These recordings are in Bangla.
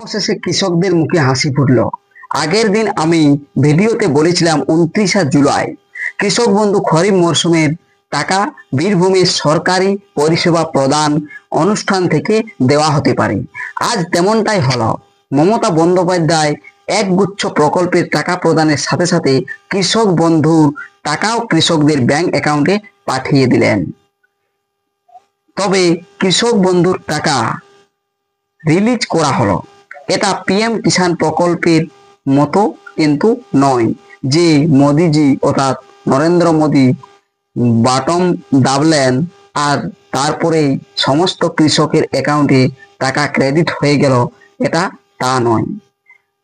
অবশেষে কৃষকদের মুখে হাসি ফুটল। আগের দিন আমি ভিডিওতে বলেছিলাম 29 জুলাই কৃষক বন্ধু খরিফ মরশুমের টাকা বীরভূমের সরকারি পরিষেবা প্রদান অনুষ্ঠান থেকে দেওয়া হতে পারে। আজ তেমনটাই হলো। মমতা বন্দ্যোপাধ্যায় একগুচ্ছ প্রকল্পের টাকা প্রদানের সাথে সাথে কৃষক বন্ধুর টাকাও কৃষকদের ব্যাংক অ্যাকাউন্টে পাঠিয়ে দিলেন। তবে কৃষক বন্ধুর টাকা রিলিজ করা হলো। এটা পিএম কিষাণ প্রকল্পের মতো কিন্তু নয় যে মোদিজি অর্থাৎ নরেন্দ্র মোদি বাটম দাবলেন আর তারপরেই সমস্ত কৃষকের অ্যাকাউন্টে টাকা ক্রেডিট হয়ে গেল। এটা তা নয়।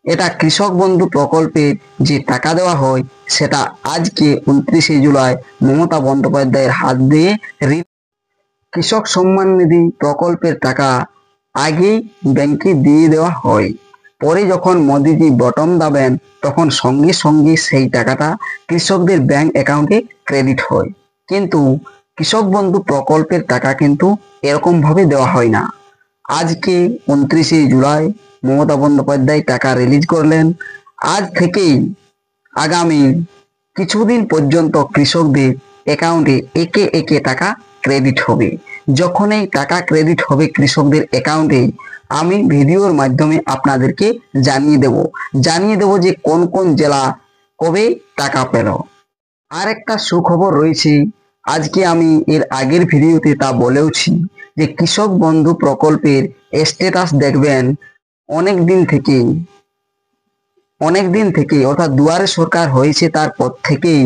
এটা কৃষক বন্ধু প্রকল্পে যে টাকা দেওয়া হয় সেটা আজকে 29 জুলাই মমতা বন্দ্যোপাধ্যায়ের হাত দিয়ে কৃষক সম্মান নিধি প্রকল্পের টাকা আগেই ব্যাংকে দিয়ে দেওয়া হয়। পরে যখন মোদিজি বটম দাবেন তখন সঙ্গে সঙ্গে সেই টাকাটা কৃষকদের ব্যাংক অ্যাকাউন্টে ক্রেডিট হয়। কিন্তু কৃষক বন্ধু প্রকল্পের টাকা কিন্তু এরকম ভাবে দেওয়া হয় না। আজকে 29 জুলাই মমতা বন্দ্যোপাধ্যায় টাকা রিলিজ করলেন। আজ থেকেই আগামী কিছুদিন পর্যন্ত কৃষকদের অ্যাকাউন্টে একে একে টাকা ক্রেডিট হবে। যখনই টাকা ক্রেডিট হবে কৃষকদের অ্যাকাউন্টে আমি ভিডিওর মাধ্যমে আপনাদেরকে জানিয়ে দেব যে কোন কোন জেলা কবে টাকা পেল। আর একটা সুখবর রয়েছে, আজকে আমি এর আগের ভিডিওতে তা বলেওছি যে কৃষক বন্ধু প্রকল্পের স্ট্যাটাস দেখবেন অনেক দিন থেকে অর্থাৎ দুয়ারে সরকার হয়েছে তারপর থেকেই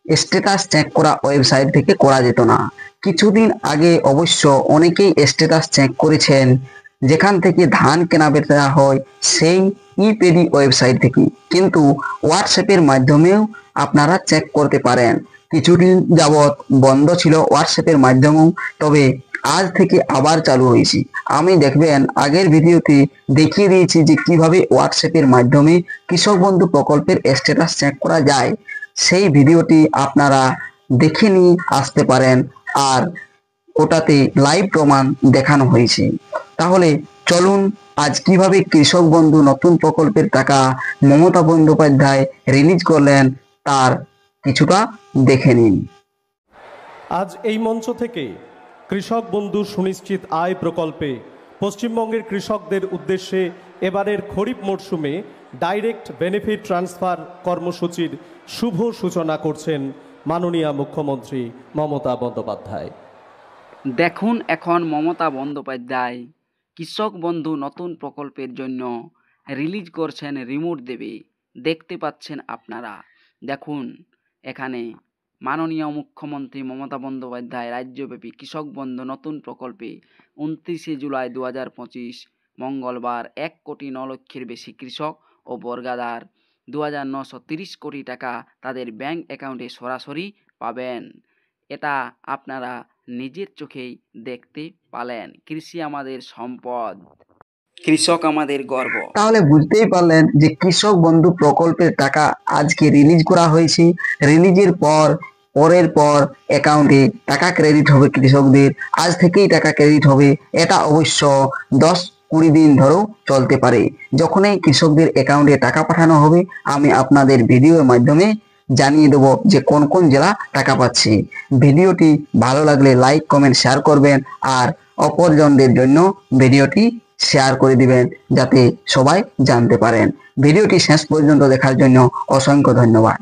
স্ট্যাটাস চেক করা ওয়েবসাইট থেকে করা যেত না। কিছুদিন আগে অবশ্য অনেকেই স্ট্যাটাস চেক করেছেন যেখান থেকে ধান কেনা বেচা হয় সেই ইপেডি ওয়েবসাইট থেকে, কিন্তু হোয়াটসঅ্যাপের মাধ্যমেও আপনারা চেক করতে পারেন। কিছুদিন যাবৎ বন্ধ ছিল হোয়াটসঅ্যাপের মাধ্যমেও, তবে আজ থেকে আবার চালু হয়েছে। আমি দেখবেন আগের ভিডিওতে দেখিয়ে দিয়েছি যে কিভাবে হোয়াটসঅ্যাপের মাধ্যমে কৃষক বন্ধু প্রকল্পের স্ট্যাটাস চেক করা যায়। সেই ভিডিওটি আপনারা দেখে নিয়ে আসতে পারেন, আর ওটাতে লাইভ প্রমাণ দেখানো হয়েছে। তাহলে চলুন আজ কিভাবে কৃষক বন্ধু নতুন প্রকল্পের টাকা মমতা বন্দ্যোপাধ্যায় রিলিজ করলেন তার কিছুটা দেখে নিন। আজ এই মঞ্চ থেকে কৃষক বন্ধু সুনিশ্চিত আয় প্রকল্পে পশ্চিমবঙ্গের কৃষকদের উদ্দেশ্যে এবারের খরিফ মরশুমে ডাইরেক্ট বেনিফিট ট্রান্সফার কর্মসূচির শুভ সূচনা করছেন মাননীয় মুখ্যমন্ত্রী মমতা বন্দ্যোপাধ্যায়। দেখুন এখন মমতা বন্দ্যোপাধ্যায় কৃষক বন্ধু নতুন প্রকল্পের জন্য রিলিজ করছেন রিমোট দেবে। দেখতে পাচ্ছেন আপনারা। দেখুন এখানে মাননীয় মুখ্যমন্ত্রী মমতা বন্দ্যোপাধ্যায় রাজ্যব্যাপী কৃষক বন্ধু নতুন প্রকল্পে 29 জুলাই 2025 মঙ্গলবার 1,09,00,000 বেশি কৃষক ও বর্গাদার 2,930 কোটি টাকা তাদের ব্যাংক অ্যাকাউন্টে সরাসরি পাবেন। এটা আপনারা নিজের চোখেই দেখতে পালেন। কৃষি আমাদের সম্পদ, কৃষক আমাদের গর্ব। তাহলে বুঝতেই পারলেন যে কৃষক বন্ধু প্রকল্পের টাকা আজকে রিলিজ করা হয়েছে। রিলিজের পরের পর অ্যাকাউন্টে টাকা ক্রেডিট হবে কৃষকদের। আজ থেকেই টাকা ক্রেডিট হবে। এটা অবশ্য 10-20 দিন ধরেও চলতে পারে। যখনই কৃষকদের অ্যাকাউন্টে টাকা পাঠানো হবে আমি আপনাদের ভিডিওর মাধ্যমে জানিয়ে দেবো যে কোন কোন জেলা টাকা পাচ্ছে। ভিডিওটি ভালো লাগলে লাইক কমেন্ট শেয়ার করবেন, আর অপরজনদের জন্য ভিডিওটি শেয়ার করে দিবেন যাতে সবাই জানতে পারেন। ভিডিওটি শেষ পর্যন্ত দেখার জন্য অসংখ্য ধন্যবাদ।